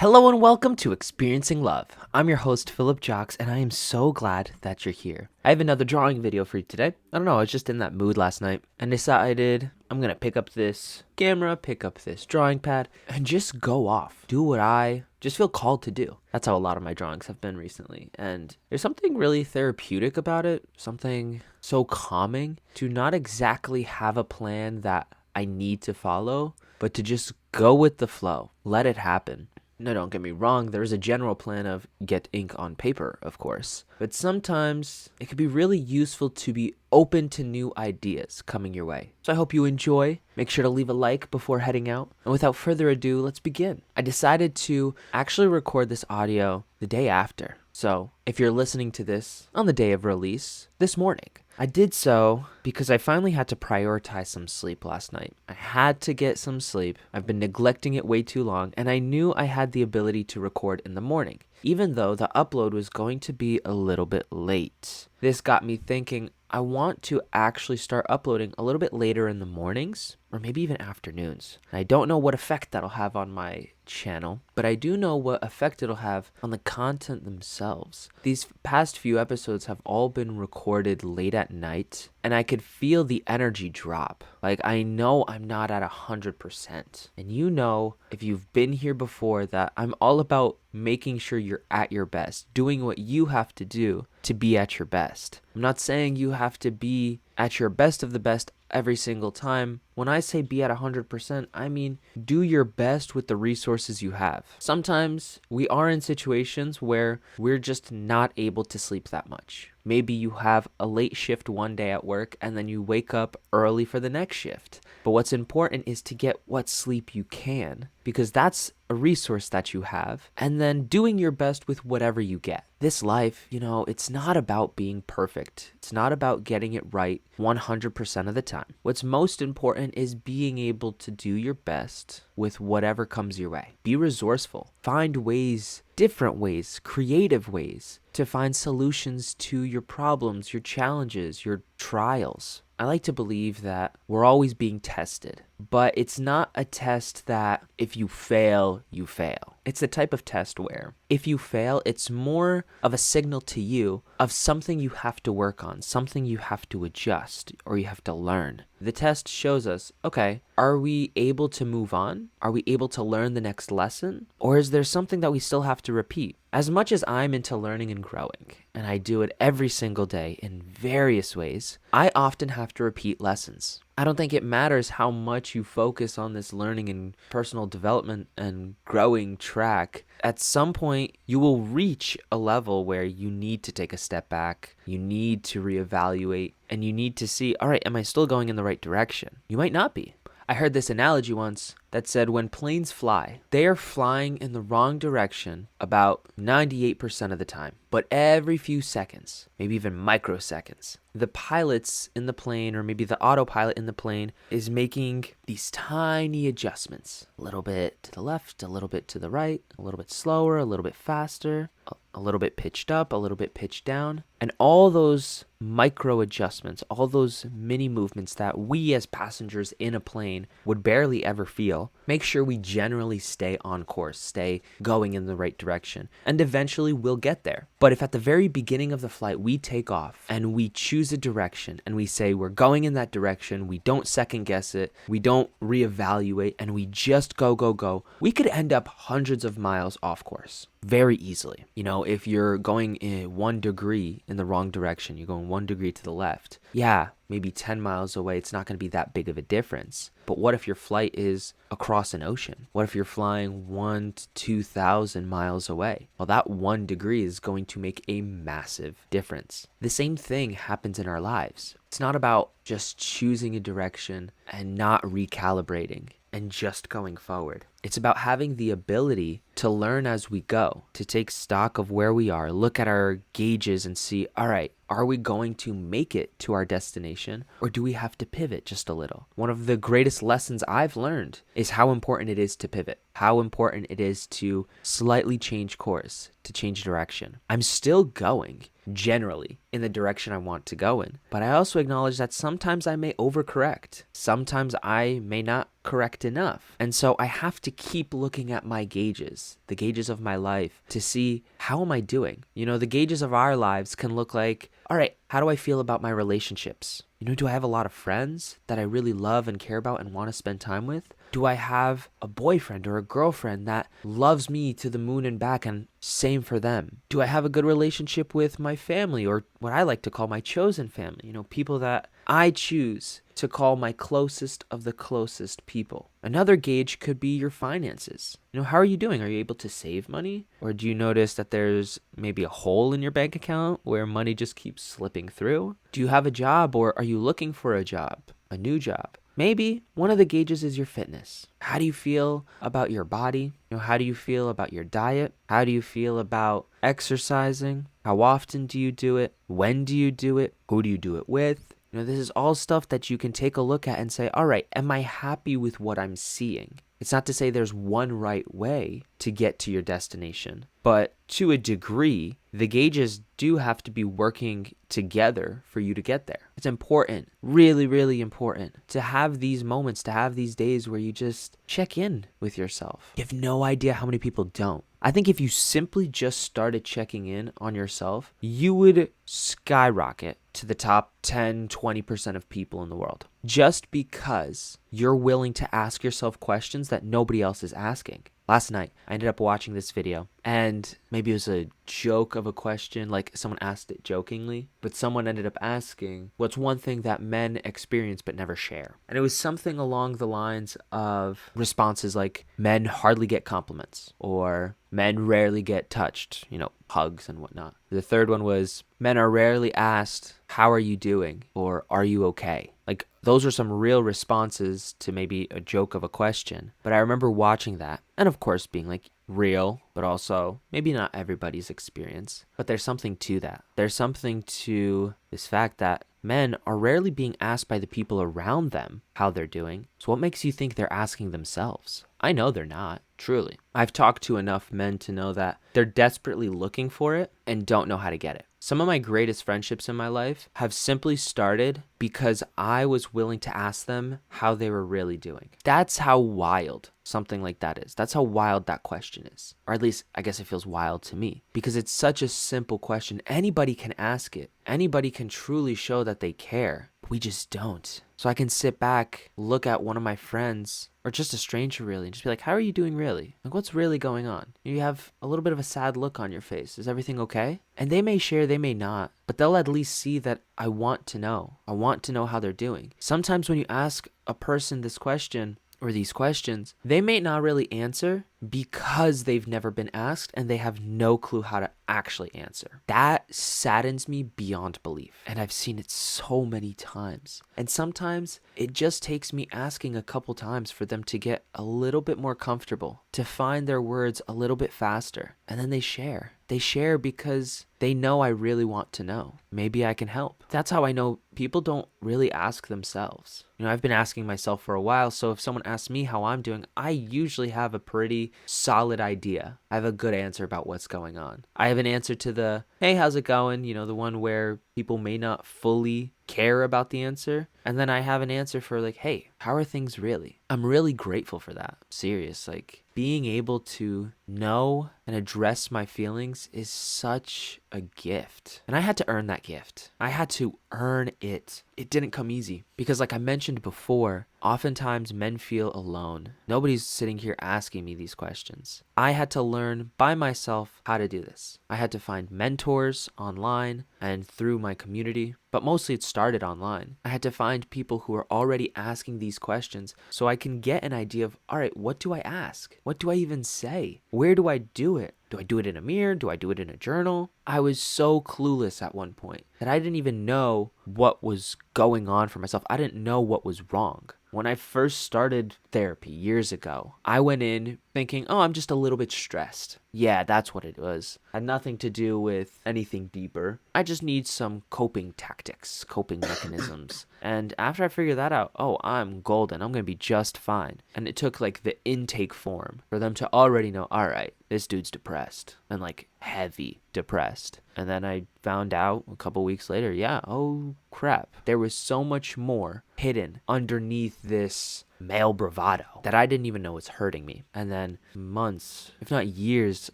Hello and welcome to Experiencing Love. I'm your host, Philip Jocks, and I am so glad that you're here. I have another drawing video for you today. I don't know, I was just in that mood last night and decided I'm going to pick up this camera, pick up this drawing pad, and just go off. Do what I just feel called to do. That's how a lot of my drawings have been recently. And there's something really therapeutic about it, something so calming to not exactly have a plan that I need to follow, but to just go with the flow, let it happen. No, don't get me wrong, there's a general plan of get ink on paper, of course. But sometimes it can be really useful to be open to new ideas coming your way. So I hope you enjoy. Make sure to leave a like before heading out. And without further ado, let's begin. I decided to actually record this audio the day after. So if you're listening to this on the day of release, this morning, I did so because I finally had to prioritize some sleep last night. I had to get some sleep. I've been neglecting it way too long, and I knew I had the ability to record in the morning, even though the upload was going to be a little bit late. This got me thinking, I want to actually start uploading a little bit later in the mornings, or maybe even afternoons. I don't know what effect that'll have on my channel, but I do know what effect it'll have on the content themselves. These past few episodes have all been recorded late at night, and I could feel the energy drop. Like, I know I'm not at 100%. And you know, if you've been here before, that I'm all about making sure you're at your best, doing what you have to do to be at your best. I'm not saying you have to be at your best of the best every single time. When I say be at 100%, I mean do your best with the resources you have. Sometimes we are in situations where we're just not able to sleep that much. Maybe you have a late shift one day at work and then you wake up early for the next shift. But what's important is to get what sleep you can, because that's a resource that you have, and then doing your best with whatever you get. This life, it's not about being perfect. It's not about getting it right 100% of the time. What's most important is being able to do your best with whatever comes your way. Be resourceful. Find ways, different ways, creative ways to find solutions to your problems, your challenges, your trials. I like to believe that we're always being tested, but it's not a test that if you fail, you fail. It's the type of test where if you fail, it's more of a signal to you of something you have to work on, something you have to adjust or you have to learn. The test shows us, okay, are we able to move on? Are we able to learn the next lesson? Or is there something that we still have to repeat? As much as I'm into learning and growing, and I do it every single day in various ways, I often have to repeat lessons. I don't think it matters how much you focus on this learning and personal development and growing track. At some point, you will reach a level where you need to take a step back, you need to reevaluate, and you need to see, all right, am I still going in the right direction? You might not be. I heard this analogy once that said when planes fly, they are flying in the wrong direction about 98% of the time. But every few seconds, maybe even microseconds, the pilots in the plane, or maybe the autopilot in the plane, is making these tiny adjustments. A little bit to the left, a little bit to the right, a little bit slower, a little bit faster, a little bit pitched up, a little bit pitched down. And all those micro adjustments, all those mini movements that we as passengers in a plane would barely ever feel, make sure we generally stay on course, stay going in the right direction, and eventually we'll get there. But if at the very beginning of the flight we take off and we choose a direction and we say we're going in that direction, we don't second guess it, we don't reevaluate, and we just go, we could end up hundreds of miles off course very easily. If you're going in 1 degree in the wrong direction, you're going 1 degree to the left, yeah, maybe 10 miles away, it's not going to be that big of a difference. But what if your flight is across an ocean? What if you're flying 1,000 to 2,000 miles away? Well, that 1 degree is going to make a massive difference. The same thing happens in our lives. It's not about just choosing a direction and not recalibrating and just going forward. It's about having the ability to learn as we go, to take stock of where we are, look at our gauges and see, all right, are we going to make it to our destination, or do we have to pivot just a little? One of the greatest lessons I've learned is how important it is to pivot, how important it is to slightly change course, to change direction. I'm still going generally in the direction I want to go in, but I also acknowledge that sometimes I may overcorrect. Sometimes I may not correct enough. And so I have to to keep looking at my gauges, the gauges of my life, to see how am I doing? The gauges of our lives can look like, all right, how do I feel about my relationships? Do I have a lot of friends that I really love and care about and want to spend time with? Do I have a boyfriend or a girlfriend that loves me to the moon and back, and same for them? Do I have a good relationship with my family, or what I like to call my chosen family? People that I choose to call my closest of the closest people. Another gauge could be your finances. How are you doing? Are you able to save money? Or do you notice that there's maybe a hole in your bank account where money just keeps slipping through? Do you have a job, or are you looking for a job, a new job? Maybe one of the gauges is your fitness. How do you feel about your body? How do you feel about your diet? How do you feel about exercising? How often do you do it? When do you do it? Who do you do it with? This is all stuff that you can take a look at and say, all right, am I happy with what I'm seeing? It's not to say there's one right way to get to your destination, but to a degree, the gauges do have to be working together for you to get there. It's important, really, really important, to have these moments, to have these days where you just check in with yourself. You have no idea how many people don't. I think if you simply just started checking in on yourself, you would skyrocket to the top 10, 20% of people in the world. Just because you're willing to ask yourself questions that nobody else is asking. Last night, I ended up watching this video, and maybe it was a joke of a question, like someone asked it jokingly, but someone ended up asking, what's one thing that men experience but never share? And it was something along the lines of responses like, men hardly get compliments, or men rarely get touched, hugs and whatnot. The third one was, men are rarely asked, how are you doing? Or are you okay? Like, those are some real responses to maybe a joke of a question. But I remember watching that, and of course being like, real, but also maybe not everybody's experience. But there's something to that. There's something to this fact that men are rarely being asked by the people around them how they're doing. So what makes you think they're asking themselves? I know they're not, truly. I've talked to enough men to know that they're desperately looking for it and don't know how to get it. Some of my greatest friendships in my life have simply started because I was willing to ask them how they were really doing. That's how wild something like that is. That's how wild that question is. Or at least, I guess it feels wild to me, because it's such a simple question. Anybody can ask it. Anybody can truly show that they care. But we just don't. So I can sit back, look at one of my friends, or just a stranger really, and just be like, how are you doing really? Like, what's really going on? You have a little bit of a sad look on your face. Is everything okay? And they may share, they may not, but they'll at least see that I want to know. I want to know how they're doing. Sometimes when you ask a person this question, or these questions, they may not really answer because they've never been asked and they have no clue how to actually answer. That saddens me beyond belief. And I've seen it so many times. And sometimes it just takes me asking a couple times for them to get a little bit more comfortable, to find their words a little bit faster. And then they share. They share because they know I really want to know. Maybe I can help. That's how I know people don't really ask themselves. I've been asking myself for a while, so if someone asks me how I'm doing, I usually have a pretty solid idea. I have a good answer about what's going on. I have an answer to the, hey, how's it going? The one where people may not fully care about the answer. And then I have an answer for like, hey, how are things really? I'm really grateful for that. Serious. Like, being able to know and address my feelings is such a gift. And I had to earn that gift. I had to earn it. It didn't come easy because, like I mentioned before, oftentimes men feel alone. Nobody's sitting here asking me these questions. I had to learn by myself how to do this. I had to find mentors online and through my community, but mostly it started online. I had to find people who are already asking these questions so I can get an idea of, all right, what do I ask? What do I even say? Where do I do it? Do I do it in a mirror? Do I do it in a journal? I was so clueless at one point that I didn't even know what was going on for myself. I didn't know what was wrong. When I first started therapy years ago, I went in thinking, oh, I'm just a little bit stressed. Yeah, that's what it was. Had nothing to do with anything deeper. I just need some coping tactics, coping mechanisms. And after I figured that out, oh, I'm golden. I'm going to be just fine. And it took like the intake form for them to already know, all right, this dude's depressed and like heavy depressed. And then I found out a couple weeks later, yeah, oh crap. There was so much more hidden underneath this male bravado that I didn't even know was hurting me. And then months, if not years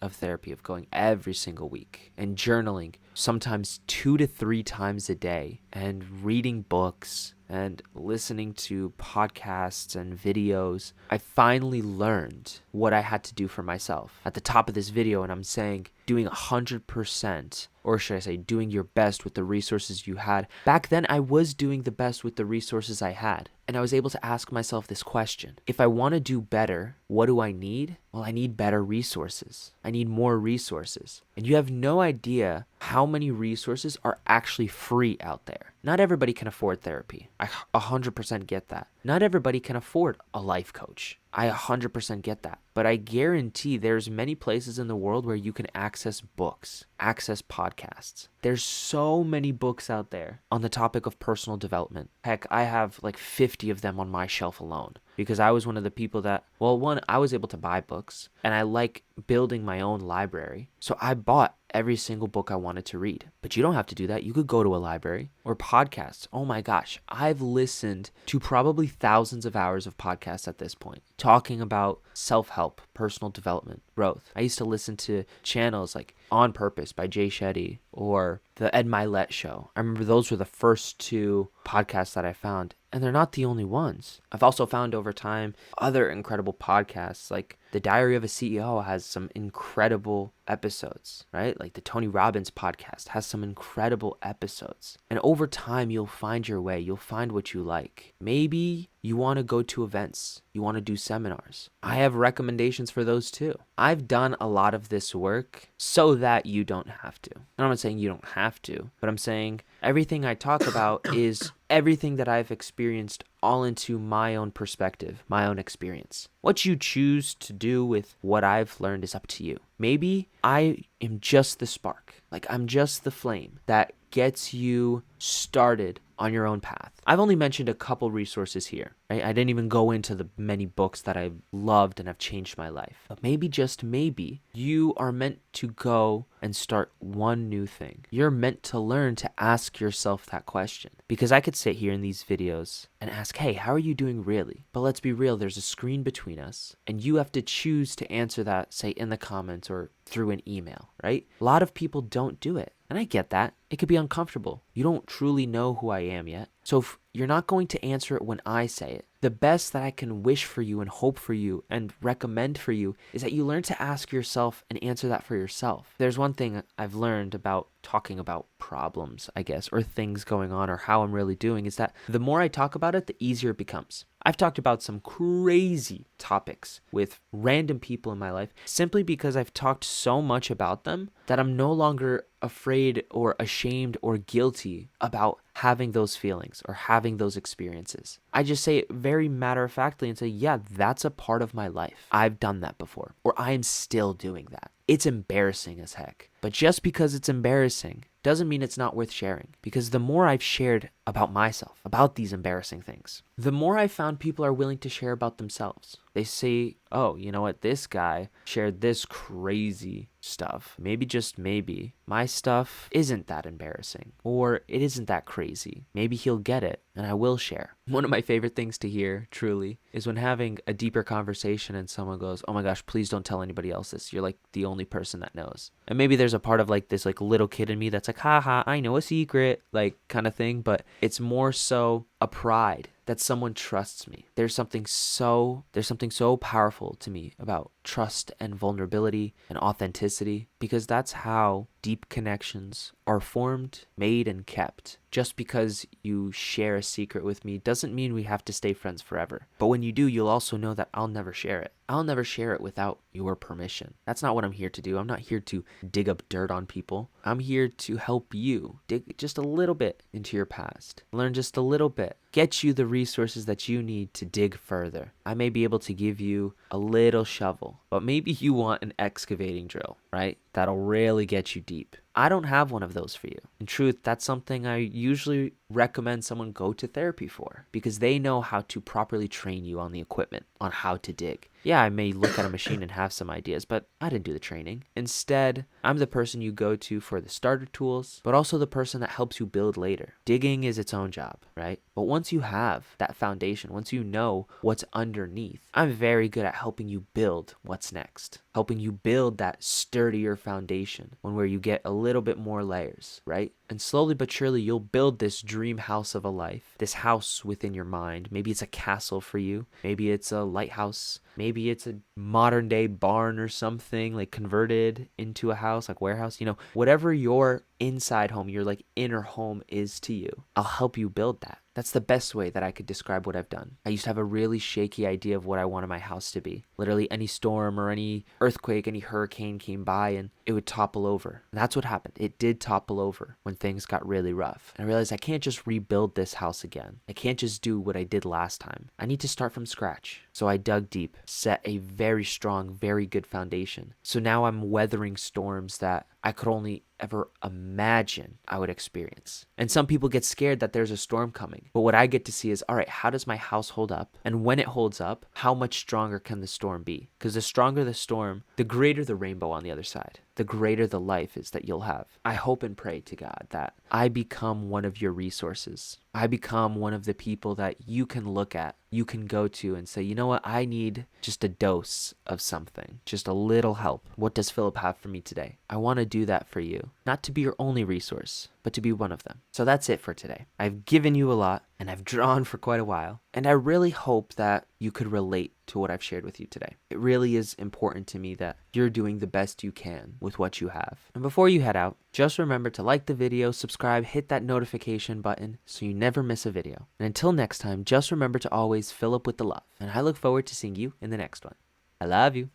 of therapy, of going every single week and journaling sometimes 2 to 3 times a day and reading books and listening to podcasts and videos, I finally learned what I had to do for myself. At the top of this video, and I'm saying doing 100%, or should I say doing your best with the resources you had. Back then, I was doing the best with the resources I had. And I was able to ask myself this question. If I want to do better, what do I need? Well, I need better resources. I need more resources. And you have no idea how many resources are actually free out there. Not everybody can afford therapy. I 100% get that. Not everybody can afford a life coach. I 100% get that. But I guarantee there's many places in the world where you can access books, access podcasts. There's so many books out there on the topic of personal development. Heck, I have like 50 of them on my shelf alone because I was one of the people that, well, one, I was able to buy books and I like building my own library. So I bought every single book I wanted to read. But you don't have to do that. You could go to a library or podcasts. Oh my gosh, I've listened to probably thousands of hours of podcasts at this point, talking about self-help, personal development, growth. I used to listen to channels like On Purpose by Jay Shetty or the Ed Milet Show. I remember those were the first two podcasts that I found. And they're not the only ones. I've also found over time other incredible podcasts, like The Diary of a CEO has some incredible episodes, right? Like the Tony Robbins podcast has some incredible episodes. And over time, you'll find your way. You'll find what you like. Maybe you want to go to events. You want to do seminars. I have recommendations for those too. I've done a lot of this work so that you don't have to. And I'm not saying you don't have to, but I'm saying everything I talk about is everything that I've experienced all into my own perspective, my own experience. What you choose to do with what I've learned is up to you. Maybe I am just the spark. Like I'm just the flame that gets you started on your own path. I've only mentioned a couple resources here, right? I didn't even go into the many books that I've loved and have changed my life. But maybe, just maybe, you are meant to go and start one new thing. You're meant to learn to ask yourself that question. Because I could sit here in these videos and ask, hey, how are you doing really? But let's be real, there's a screen between us and you have to choose to answer that, say in the comments or through an email, right? A lot of people don't do it. And I get that. It could be uncomfortable. You don't truly know who I am yet. So if you're not going to answer it when I say it, the best that I can wish for you and hope for you and recommend for you is that you learn to ask yourself and answer that for yourself. There's one thing I've learned about talking about problems, I guess, or things going on or how I'm really doing is that the more I talk about it, the easier it becomes. I've talked about some crazy topics with random people in my life simply because I've talked so much about them that I'm no longer afraid or ashamed or guilty about having those feelings or having those experiences. I just say it very matter-of-factly and say, yeah, that's a part of my life. I've done that before, or I am still doing that. It's embarrassing as heck. But just because it's embarrassing doesn't mean it's not worth sharing. Because the more I've shared about myself, about these embarrassing things, the more I found people are willing to share about themselves. They say, oh, you know what? This guy shared this crazy stuff. Maybe, just maybe, my stuff isn't that embarrassing or it isn't that crazy. Maybe he'll get it and I will share. One of my favorite things to hear, truly, is when having a deeper conversation and someone goes, oh my gosh, please don't tell anybody else this. You're like the only person that knows. And maybe there's a part of like this like little kid in me that's like, haha, I know a secret, like kind of thing. But it's more so a pride that someone trusts me. There's something so powerful to me about trust and vulnerability and authenticity, because that's how deep connections are formed, made, and kept. Just because you share a secret with me doesn't mean we have to stay friends forever. But when you do, you'll also know that I'll never share it. I'll never share it without your permission. That's not what I'm here to do. I'm not here to dig up dirt on people. I'm here to help you dig just a little bit into your past. Learn just a little bit. Get you the resources that you need to dig further. I may be able to give you a little shovel, but maybe you want an excavating drill, right? That'll really get you deep. I don't have one of those for you. In truth, that's something I usually recommend someone go to therapy for, because they know how to properly train you on the equipment, on how to dig. Yeah, I may look at a machine and have some ideas, but I didn't do the training. Instead, I'm the person you go to for the starter tools, but also the person that helps you build later. Digging is its own job, right? But once you have that foundation, once you know what's underneath, I'm very good at helping you build what's next, helping you build that sturdier foundation, one where you get a little bit more layers, right? And slowly but surely, you'll build this dream house of a life, this house within your mind. Maybe it's a castle for you. Maybe it's a lighthouse. Maybe it's a modern day barn or something, like converted into a house, like warehouse. Whatever your inside home, your like inner home is to you, I'll help you build that. That's the best way that I could describe what I've done. I used to have a really shaky idea of what I wanted my house to be. Literally any storm or any earthquake, any hurricane came by and it would topple over. And that's what happened. It did topple over when things got really rough. And I realized I can't just rebuild this house again. I can't just do what I did last time. I need to start from scratch. So I dug deep, set a very strong, very good foundation. So now I'm weathering storms that I could only ever imagine I would experience. And some people get scared that there's a storm coming. But what I get to see is, all right, how does my house hold up? And when it holds up, how much stronger can the storm be? Because the stronger the storm, the greater the rainbow on the other side, the greater the life is that you'll have. I hope and pray to God that I become one of your resources. I become one of the people that you can look at, you can go to and say, you know what, I need just a dose of something, just a little help. What does Philip have for me today? I want to do that for you, not to be your only resource, but to be one of them. So that's it for today. I've given you a lot and I've drawn for quite a while, and I really hope that you could relate to what I've shared with you today. It really is important to me that you're doing the best you can with what you have. And before you head out, just remember to like the video, subscribe, hit that notification button so you never miss a video. And until next time, just remember to always fill up with the love. And I look forward to seeing you in the next one. I love you.